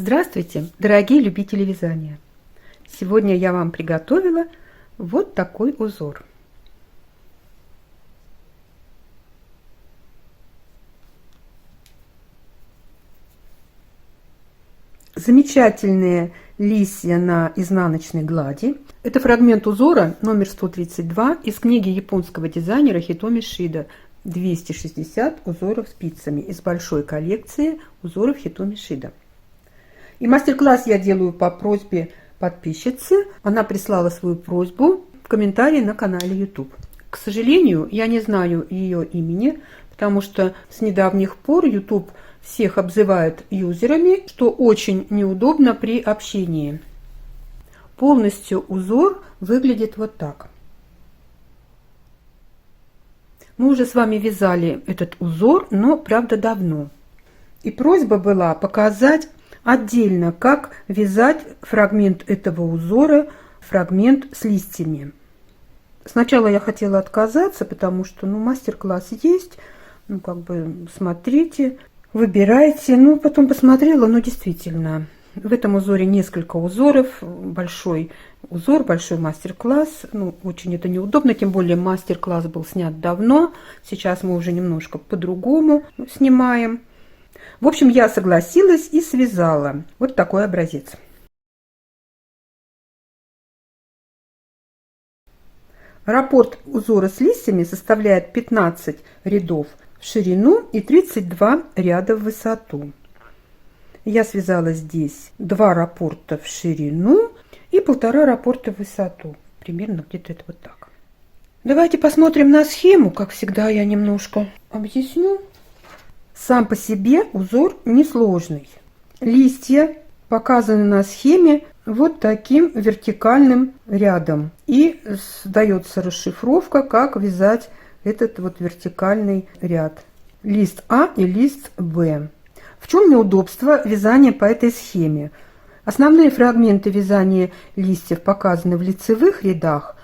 Здравствуйте, дорогие любители вязания! Сегодня я вам приготовила вот такой узор. Замечательные листья на изнаночной глади. Это фрагмент узора номер 132 из книги японского дизайнера Хитоми Шида «260 узоров спицами» из большой коллекции узоров Хитоми Шида. И мастер-класс я делаю по просьбе подписчицы. Она прислала свою просьбу в комментарии на канале YouTube. К сожалению, я не знаю ее имени, потому что с недавних пор YouTube всех обзывает юзерами, что очень неудобно при общении. Полностью узор выглядит вот так. Мы уже с вами вязали этот узор, но правда давно. И просьба была показать отдельно, как вязать фрагмент этого узора, фрагмент с листьями. Сначала я хотела отказаться, потому что мастер-класс есть, смотрите, выбирайте. Потом посмотрела, действительно, в этом узоре несколько узоров, большой узор, большой мастер-класс. Очень это неудобно, тем более мастер-класс был снят давно, сейчас мы уже немножко по-другому снимаем. В общем, я согласилась и связала вот такой образец. Раппорт узора с листьями составляет 15 рядов в ширину и 32 ряда в высоту. Я связала здесь 2 раппорта в ширину и 1,5 раппорта в высоту. Примерно где-то это вот так. Давайте посмотрим на схему. Как всегда, я немножко объясню. Сам по себе узор несложный. Листья показаны на схеме вот таким вертикальным рядом. И дается расшифровка, как вязать этот вот вертикальный ряд. Лист А и лист Б. В чем неудобство вязания по этой схеме? Основные фрагменты вязания листьев показаны в лицевых рядах,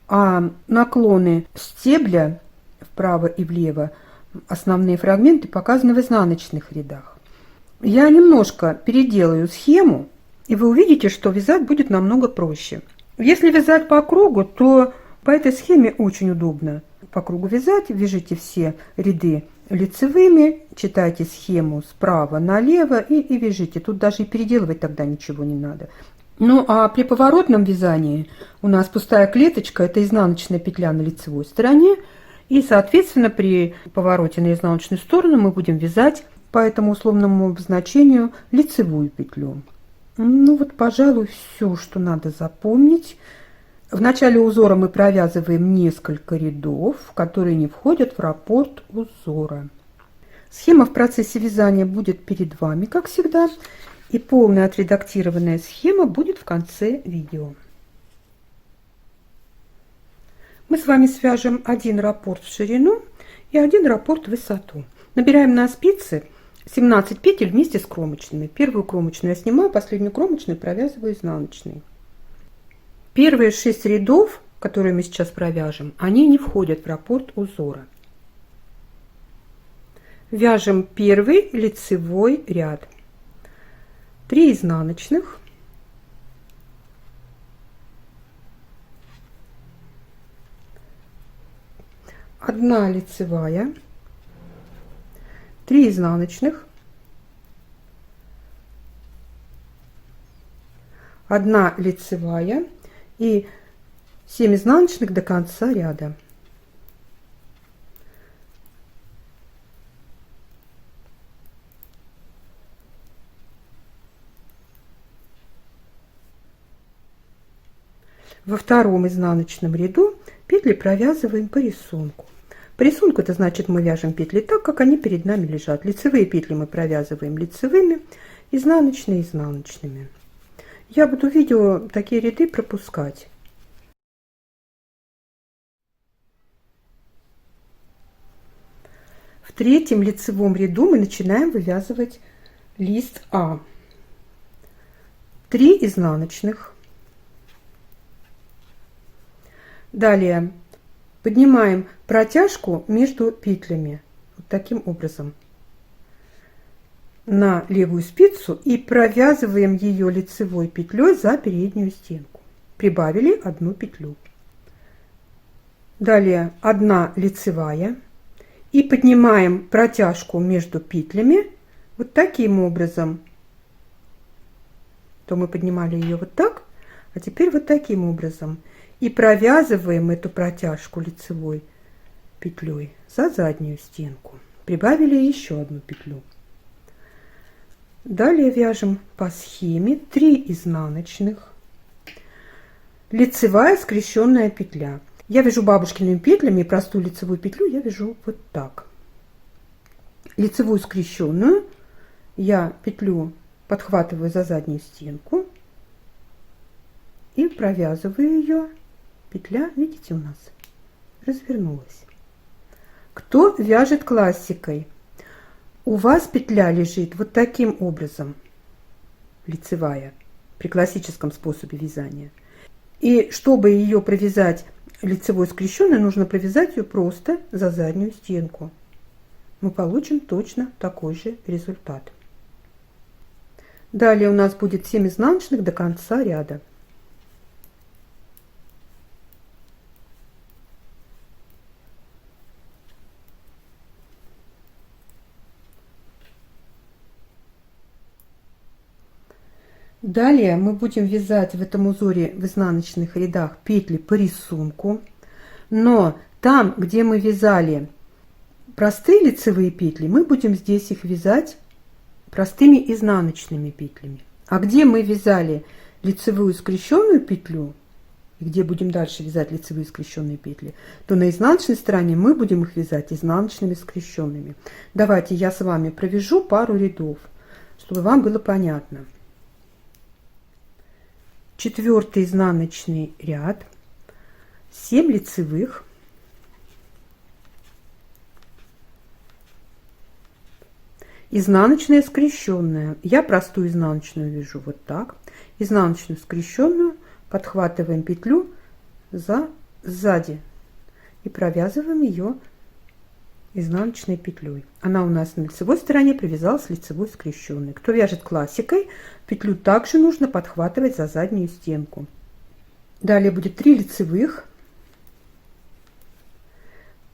а наклоны стебля вправо и влево, основные фрагменты показаны в изнаночных рядах. Я немножко переделаю схему, и вы увидите, что вязать будет намного проще. Если вязать по кругу, то по этой схеме очень удобно по кругу вязать. Вяжите все ряды лицевыми, читайте схему справа налево и вяжите. Тут даже и переделывать тогда ничего не надо. А при поворотном вязании у нас пустая клеточка, это изнаночная петля на лицевой стороне. И, соответственно, при повороте на изнаночную сторону мы будем вязать по этому условному обозначению лицевую петлю. Пожалуй, все, что надо запомнить. В начале узора мы провязываем несколько рядов, которые не входят в раппорт узора. Схема в процессе вязания будет перед вами, как всегда, и полная отредактированная схема будет в конце видео. Мы с вами свяжем один раппорт в ширину и один раппорт в высоту. Набираем на спицы 17 петель вместе с кромочными. Первую кромочную я снимаю, последнюю кромочную провязываю изнаночной. Первые 6 рядов, которые мы сейчас провяжем, они не входят в раппорт узора. Вяжем первый лицевой ряд. 3 изнаночных. 1 лицевая, 3 изнаночных, 1 лицевая и 7 изнаночных до конца ряда. Во втором изнаночном ряду петли провязываем по рисунку. По рисунку это значит, мы вяжем петли так, как они перед нами лежат. Лицевые петли мы провязываем лицевыми, изнаночные изнаночными. Я буду в видео такие ряды пропускать. В третьем лицевом ряду мы начинаем вывязывать лист А. 3 изнаночных. Далее поднимаем протяжку между петлями вот таким образом. на левую спицу и провязываем ее лицевой петлей за переднюю стенку. Прибавили 1 петлю. Далее 1 лицевая. И поднимаем протяжку между петлями вот таким образом. То мы поднимали ее вот так, а теперь вот таким образом. И провязываем эту протяжку лицевой петлей за заднюю стенку. Прибавили еще 1 петлю. Далее вяжем по схеме 3 изнаночных, лицевая скрещенная петля. Я вяжу бабушкиными петлями, и простую лицевую петлю я вяжу вот так. Лицевую скрещенную я петлю подхватываю за заднюю стенку и провязываю ее. Петля, видите, у нас развернулась. Кто вяжет классикой? У вас петля лежит вот таким образом, лицевая, при классическом способе вязания. И чтобы ее провязать лицевой скрещенной, нужно провязать ее просто за заднюю стенку. Мы получим точно такой же результат. Далее у нас будет 7 изнаночных до конца ряда. Далее мы будем вязать в этом узоре в изнаночных рядах петли по рисунку, но там, где мы вязали простые лицевые петли, мы будем здесь их вязать простыми изнаночными петлями. А где мы вязали лицевую скрещенную петлю, и где будем дальше вязать лицевые скрещенные петли, то на изнаночной стороне мы будем их вязать изнаночными скрещенными. Давайте я с вами провяжу пару рядов, чтобы вам было понятно. 4 изнаночный ряд, 7 лицевых, изнаночная скрещенная. Я простую изнаночную вяжу вот так, изнаночную скрещенную подхватываем петлю сзади и провязываем ее изнаночной петлей. Она у нас на лицевой стороне провязалась лицевой скрещенной. Кто вяжет классикой, петлю также нужно подхватывать за заднюю стенку. Далее будет 3 лицевых,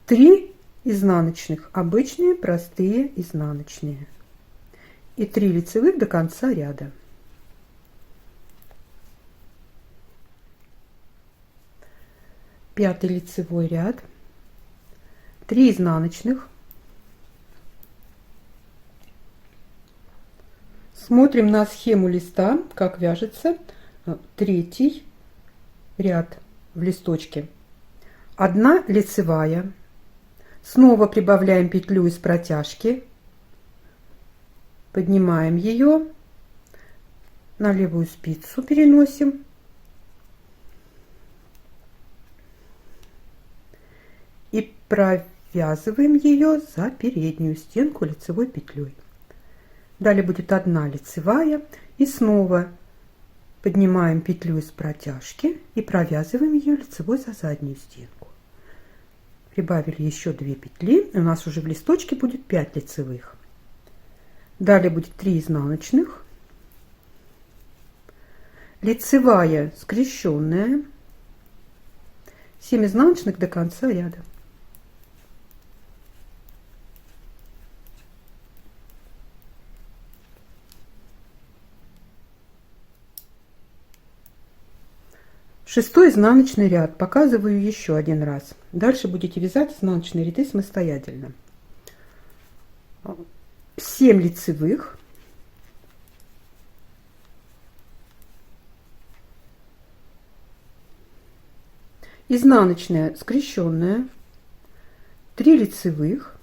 3 изнаночных, обычные простые изнаночные, и 3 лицевых до конца ряда. Пятый лицевой ряд, 3 изнаночных. Смотрим на схему листа, как вяжется 3 ряд в листочке. 1 лицевая. Снова прибавляем петлю из протяжки, поднимаем ее, на левую спицу переносим и провязываем ее за переднюю стенку лицевой петлей. Далее будет 1 лицевая, и снова поднимаем петлю из протяжки и провязываем ее лицевой за заднюю стенку. Прибавили еще 2 петли, и у нас уже в листочке будет 5 лицевых. Далее будет 3 изнаночных, лицевая скрещенная, 7 изнаночных до конца ряда. Шестой изнаночный ряд показываю еще один раз. Дальше будете вязать изнаночные ряды самостоятельно. 7 лицевых, изнаночная скрещенная, 3 лицевых,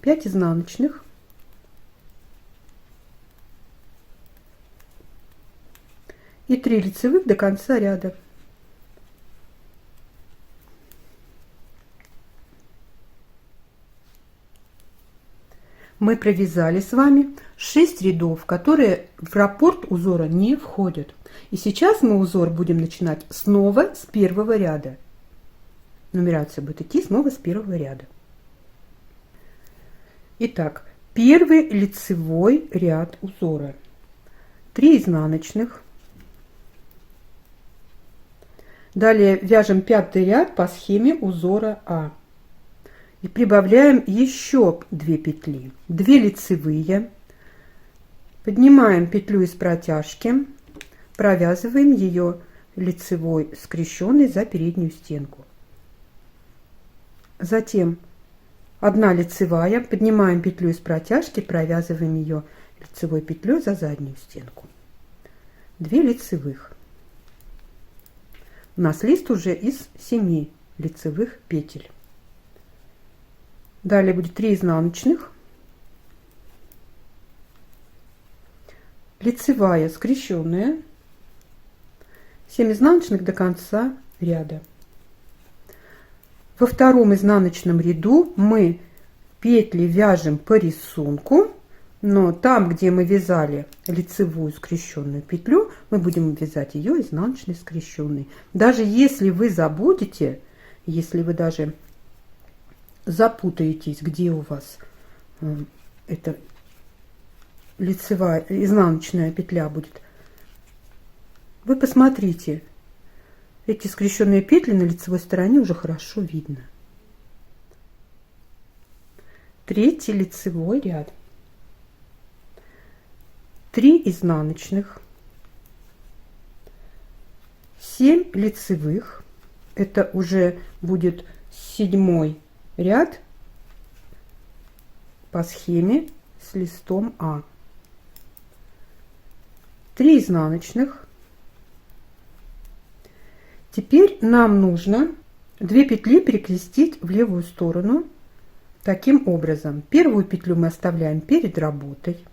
5 изнаночных, и 3 лицевых до конца ряда. Мы провязали с вами 6 рядов, которые в раппорт узора не входят. И сейчас мы узор будем начинать снова с первого ряда. Нумерация будет идти снова с первого ряда. Итак, первый лицевой ряд узора. 3 изнаночных. Далее вяжем 5-й ряд по схеме узора А. И прибавляем еще 2 петли. 2 лицевые. Поднимаем петлю из протяжки. Провязываем ее лицевой скрещенной за переднюю стенку. Затем 1 лицевая. Поднимаем петлю из протяжки. Провязываем ее лицевой петлей за заднюю стенку. 2 лицевых. У нас лист уже из 7 лицевых петель. Далее будет 3 изнаночных, лицевая скрещенная, 7 изнаночных до конца ряда. Во втором изнаночном ряду мы петли вяжем по рисунку, но там, где мы вязали лицевую скрещенную петлю, мы будем вязать ее изнаночной скрещенной. Даже если вы забудете, если вы даже запутаетесь, где у вас эта лицевая изнаночная петля будет, вы посмотрите, эти скрещенные петли на лицевой стороне уже хорошо видно. 3-й лицевой ряд. 3 изнаночных, 7 лицевых, это уже будет 7-й ряд по схеме с листом А. 3 изнаночных. Теперь нам нужно 2 петли перекрестить в левую сторону таким образом. Первую петлю мы оставляем перед работой.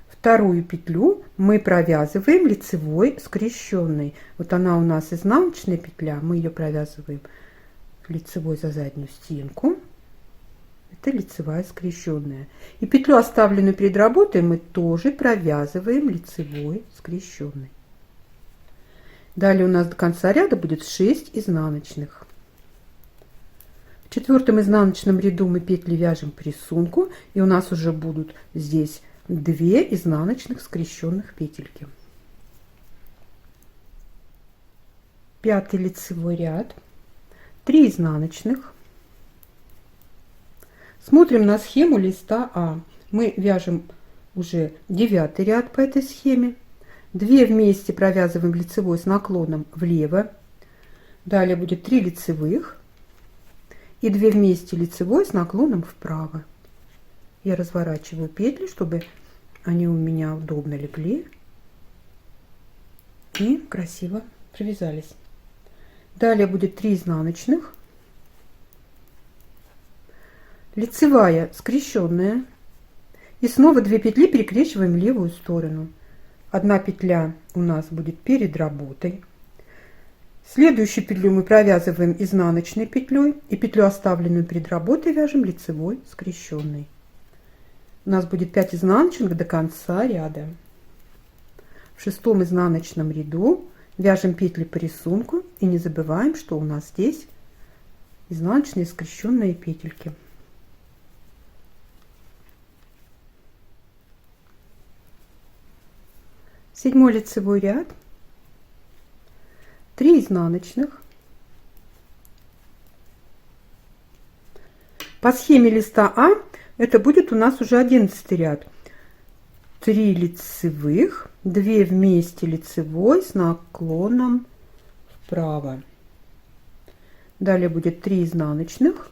Вторую петлю мы провязываем лицевой скрещенной. Вот она у нас изнаночная петля, мы ее провязываем лицевой за заднюю стенку. Это лицевая скрещенная. И петлю, оставленную перед работой, мы тоже провязываем лицевой скрещенной. Далее у нас до конца ряда будет 6 изнаночных. В 4-м изнаночном ряду мы петли вяжем по рисунку, и у нас уже будут здесь 2 изнаночных скрещенных петельки. 5-й лицевой ряд, 3 изнаночных. Смотрим на схему листа А. Мы вяжем уже 9-й ряд по этой схеме. 2 вместе провязываем лицевой с наклоном влево. Далее будет 3 лицевых и 2 вместе лицевой с наклоном вправо. Я разворачиваю петли, чтобы они у меня удобно легли и красиво провязались. Далее будет 3 изнаночных, лицевая скрещенная, и снова 2 петли перекрещиваем в левую сторону. 1 петля у нас будет перед работой. Следующую петлю мы провязываем изнаночной петлей, и петлю, оставленную перед работой, вяжем лицевой скрещенной. У нас будет 5 изнаночных до конца ряда. В 6-м изнаночном ряду вяжем петли по рисунку и не забываем, что у нас здесь изнаночные скрещенные петельки. Седьмой лицевой ряд, 3 изнаночных. По схеме листа А это будет у нас уже 11 ряд. 3 лицевых, 2 вместе лицевой с наклоном вправо. Далее будет 3 изнаночных,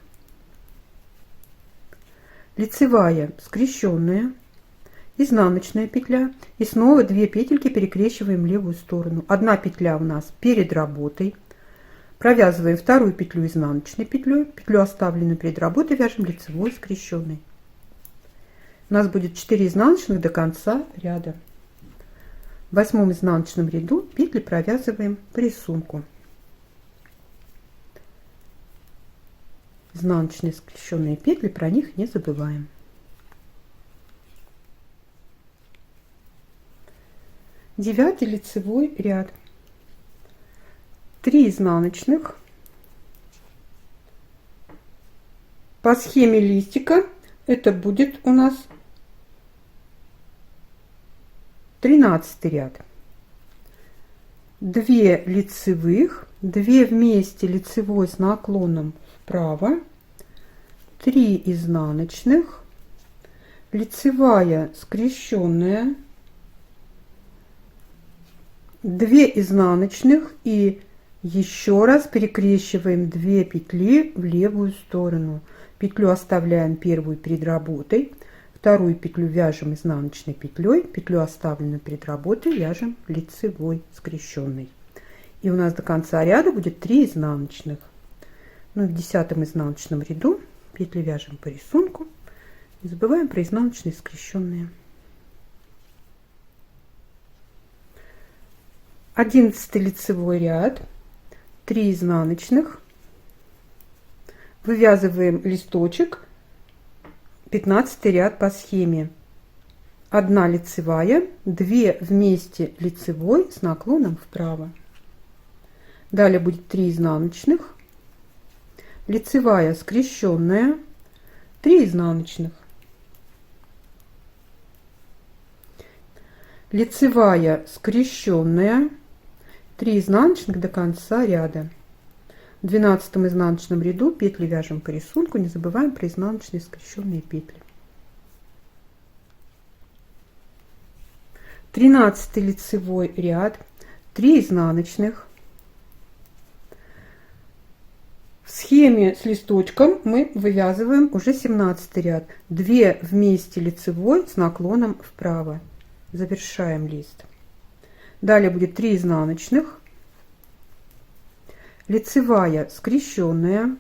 лицевая скрещенная, изнаночная петля, и снова 2 петельки перекрещиваем в левую сторону. 1 петля у нас перед работой. Провязываем вторую петлю изнаночной петлей, петлю, оставленную перед работой, вяжем лицевой скрещенной. У нас будет 4 изнаночных до конца ряда. В 8-м изнаночном ряду петли провязываем по рисунку. Изнаночные скрещенные петли, про них не забываем. Девятый лицевой ряд. 3 изнаночных, По схеме листика это будет у нас 13 ряд. 2 лицевых, 2 вместе лицевой с наклоном вправо, 3 изнаночных, лицевая скрещенная, 2 изнаночных и еще раз перекрещиваем 2 петли в левую сторону. Петлю оставляем первую перед работой, вторую петлю вяжем изнаночной петлей, петлю оставленную перед работой вяжем лицевой скрещенной. И у нас до конца ряда будет 3 изнаночных. Ну и в 10 изнаночном ряду петли вяжем по рисунку. Не забываем про изнаночные скрещенные. 11 лицевой ряд, 3 изнаночных, вывязываем листочек, 15 ряд по схеме, 1 лицевая, 2 вместе лицевой с наклоном вправо. Далее будет 3 изнаночных, лицевая скрещенная, 3 изнаночных, лицевая скрещенная, 3 изнаночных до конца ряда. В 12 изнаночном ряду петли вяжем по рисунку, не забываем про изнаночные скрещенные петли. 13 лицевой ряд, 3 изнаночных. В схеме с листочком мы вывязываем уже 17 ряд, 2 вместе лицевой с наклоном вправо. Завершаем лист. Далее будет 3 изнаночных, лицевая скрещенная,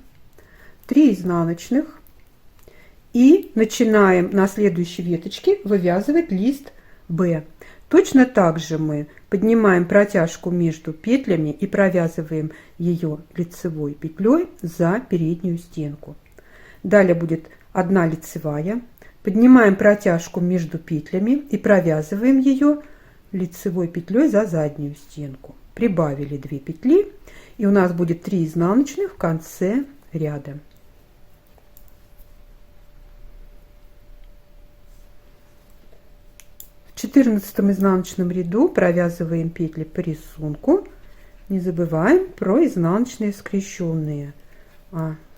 3 изнаночных, и начинаем на следующей веточке вывязывать лист Б. Точно так же мы поднимаем протяжку между петлями и провязываем ее лицевой петлей за переднюю стенку. Далее будет 1 лицевая, поднимаем протяжку между петлями и провязываем ее лицевой петлей за заднюю стенку. Прибавили 2 петли, и у нас будет 3 изнаночных в конце ряда. В 14 изнаночном ряду провязываем петли по рисунку. Не забываем про изнаночные скрещенные.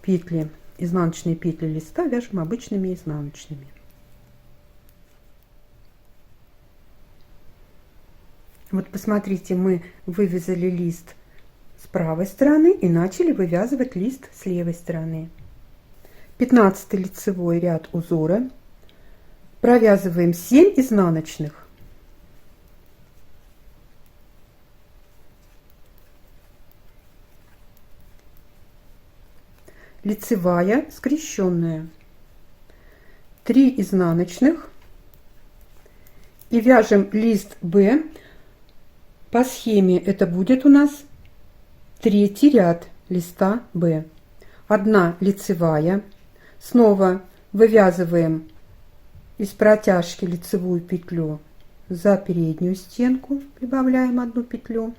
Петли, изнаночные петли листа вяжем обычными изнаночными. Вот посмотрите, мы вывязали лист с правой стороны и начали вывязывать лист с левой стороны. 15 лицевой ряд узора. Провязываем 7 изнаночных. Лицевая скрещенная. 3 изнаночных. И вяжем лист Б. По схеме это будет у нас 3-й ряд листа Б. 1 лицевая. Снова вывязываем из протяжки лицевую петлю за переднюю стенку, прибавляем 1 петлю,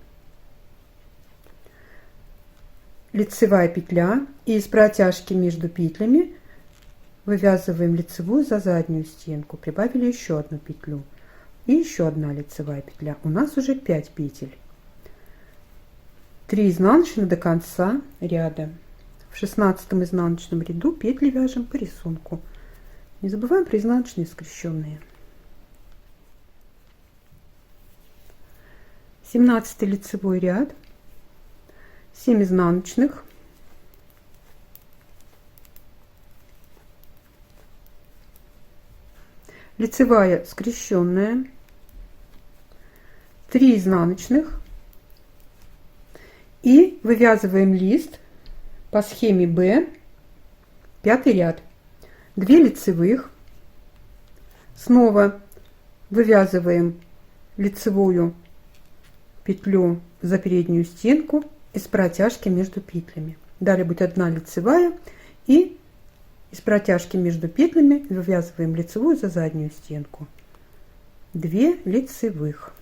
лицевая петля, и из протяжки между петлями вывязываем лицевую за заднюю стенку, прибавили еще 1 петлю и еще 1 лицевая петля. У нас уже 5 петель. 3 изнаночных до конца ряда. В 16 изнаночном ряду петли вяжем по рисунку. Не забываем про изнаночные скрещенные. 17 лицевой ряд, 7 изнаночных, лицевая скрещенная, 3 изнаночных, и вывязываем лист по схеме Б, 5-й ряд. 2 лицевых, снова вывязываем лицевую петлю за переднюю стенку из протяжки между петлями. Далее будет 1 лицевая, и из протяжки между петлями вывязываем лицевую за заднюю стенку. 2 лицевых,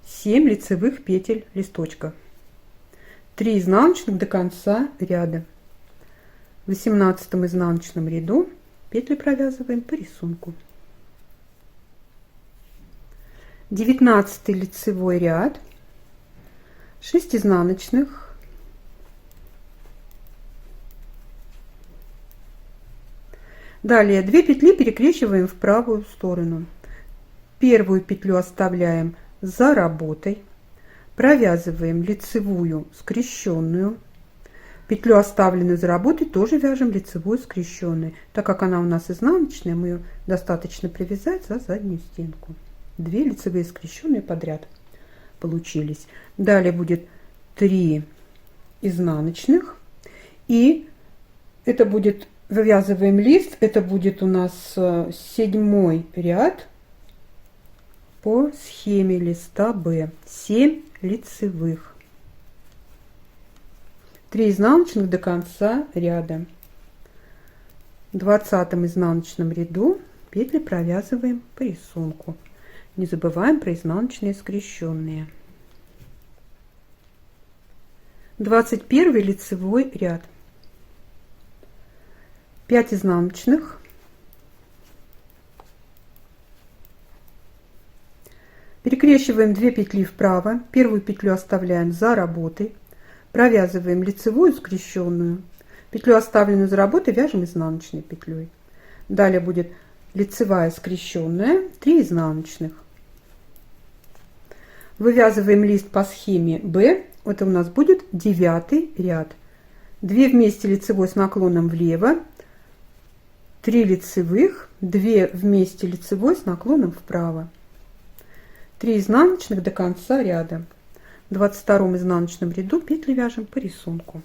7 лицевых петель листочка, 3 изнаночных до конца ряда. В 18 изнаночном ряду петли провязываем по рисунку. 19 лицевой ряд, 6 изнаночных, далее 2 петли перекрещиваем в правую сторону. Первую петлю оставляем за работой, провязываем лицевую скрещенную, петлю, оставленную за работой, тоже вяжем лицевую скрещенной. Так как она у нас изнаночная, мы ее достаточно привязать за заднюю стенку. 2 лицевые скрещенные подряд получились. Далее будет 3 изнаночных, и это будет, вывязываем лист, это будет у нас 7 ряд по схеме листа Б. 7 лицевых, 3 изнаночных до конца ряда. В 20 изнаночном ряду петли провязываем по рисунку. Не забываем про изнаночные скрещенные. 21 лицевой ряд, 5 изнаночных, перекрещиваем 2 петли вправо, первую петлю оставляем за работой, провязываем лицевую скрещенную, петлю, оставленную за работой, вяжем изнаночной петлей. Далее будет лицевая скрещенная, 3 изнаночных. Вывязываем лист по схеме Б. Это у нас будет 9 ряд. 2 вместе лицевой с наклоном влево, 3 лицевых, 2 вместе лицевой с наклоном вправо, 3 изнаночных до конца ряда. В 22 изнаночном ряду петли вяжем по рисунку.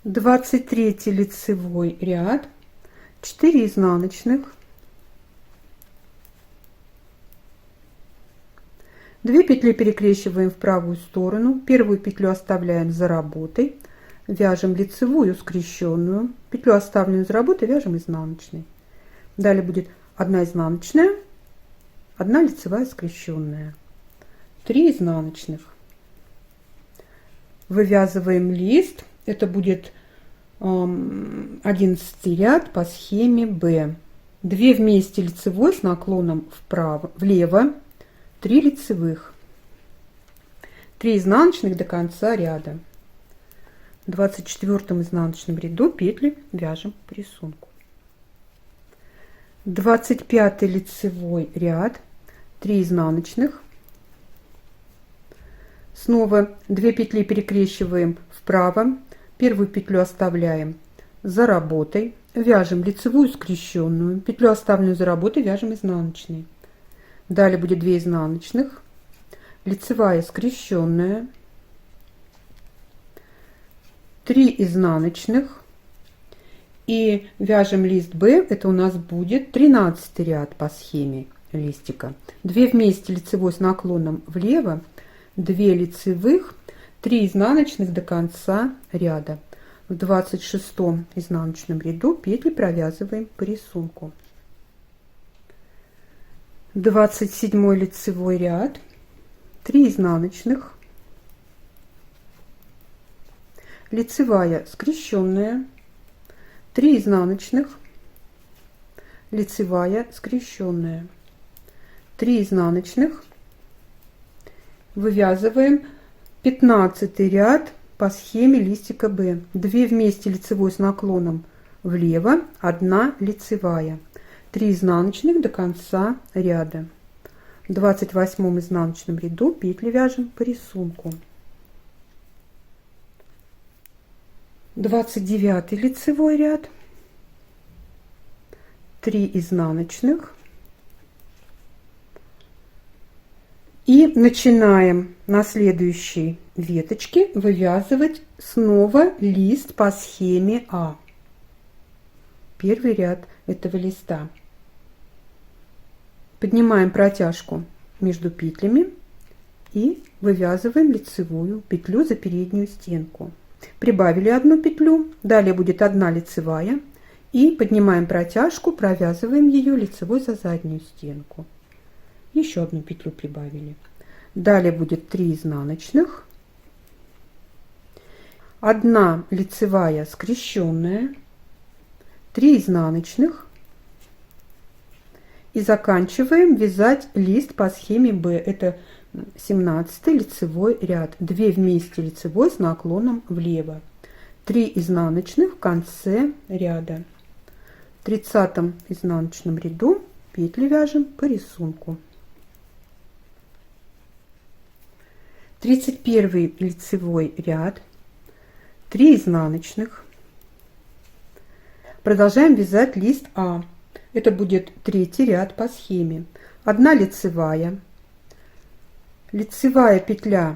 23 лицевой ряд, 4 изнаночных, 2 петли перекрещиваем в правую сторону, первую петлю оставляем за работой, вяжем лицевую скрещенную, петлю, оставленную за работой, вяжем изнаночной. Далее будет 1 изнаночная, 1 лицевая скрещенная, 3 изнаночных. Вывязываем лист, это будет 11 ряд по схеме Б. 2 вместе лицевой с наклоном влево, 3 лицевых, 3 изнаночных до конца ряда. В 24 изнаночном ряду петли вяжем по рисунку. 25 лицевой ряд, 3 изнаночных, снова 2 петли перекрещиваем вправо, первую петлю оставляем за работой, вяжем лицевую скрещенную, петлю, оставленную за работой, вяжем изнаночной. Далее будет 2 изнаночных, лицевая скрещенная, 3 изнаночных, и вяжем лист Б. Это у нас будет 13 ряд по схеме листика. 2 вместе лицевой с наклоном влево, 2 лицевых, 3 изнаночных до конца ряда. В 26 изнаночном ряду петли провязываем по рисунку. 27 лицевой ряд, 3 изнаночных, лицевая скрещенная, 3 изнаночных, лицевая скрещенная, 3 изнаночных. Вывязываем 15 ряд по схеме листика Б. 2 вместе лицевой с наклоном влево, 1 лицевая, 3 изнаночных до конца ряда. В 28 изнаночном ряду петли вяжем по рисунку. 29 лицевой ряд, 3 изнаночных, и начинаем на следующей веточке вывязывать снова лист по схеме А. Первый ряд этого листа. Поднимаем протяжку между петлями и вывязываем лицевую петлю за переднюю стенку. Прибавили 1 петлю, далее будет 1 лицевая, и поднимаем протяжку, провязываем ее лицевой за заднюю стенку. Еще 1 петлю прибавили. Далее будет 3 изнаночных, 1 лицевая скрещенная, 3 изнаночных и заканчиваем вязать лист по схеме B. Это 17 лицевой ряд. 2 вместе лицевой с наклоном влево. 3 изнаночных в конце ряда. В 30 изнаночном ряду петли вяжем по рисунку. 31 лицевой ряд, 3 изнаночных. Продолжаем вязать лист А. Это будет 3-й ряд по схеме. 1 лицевая, лицевая петля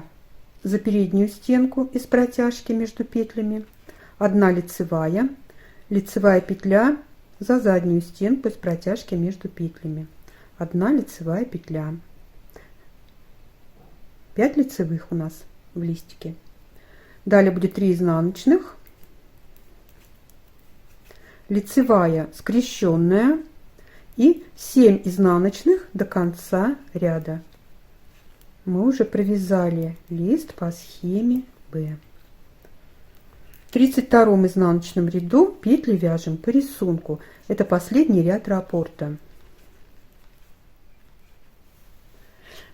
за переднюю стенку из протяжки между петлями, 1 лицевая, лицевая петля за заднюю стенку из протяжки между петлями, 1 лицевая петля. 5 лицевых у нас в листике. Далее будет 3 изнаночных, лицевая скрещенная и 7 изнаночных до конца ряда. Мы уже провязали лист по схеме B. В 32 изнаночном ряду петли вяжем по рисунку. Это последний ряд раппорта.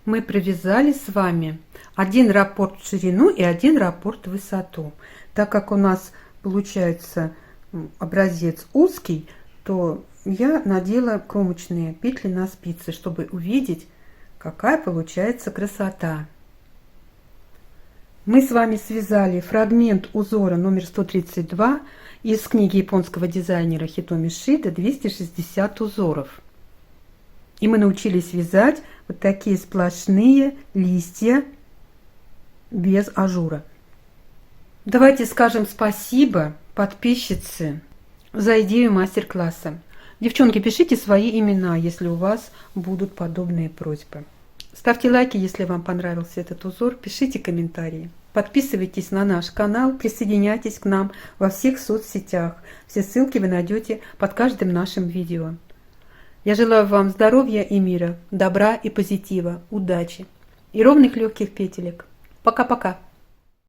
Мы провязали с вами 1 раппорт в ширину и 1 раппорт в высоту. Так как у нас получается образец узкий, то я надела кромочные петли на спицы, чтобы увидеть, какая получается красота. Мы с вами связали фрагмент узора номер 132 из книги японского дизайнера Хитоми Шида «260 узоров». И мы научились вязать вот такие сплошные листья без ажура. Давайте скажем спасибо подписчице за идею мастер-класса. Девчонки, пишите свои имена, если у вас будут подобные просьбы. Ставьте лайки, если вам понравился этот узор, пишите комментарии. Подписывайтесь на наш канал, присоединяйтесь к нам во всех соцсетях. Все ссылки вы найдете под каждым нашим видео. Я желаю вам здоровья и мира, добра и позитива, удачи и ровных легких петелек. Пока-пока!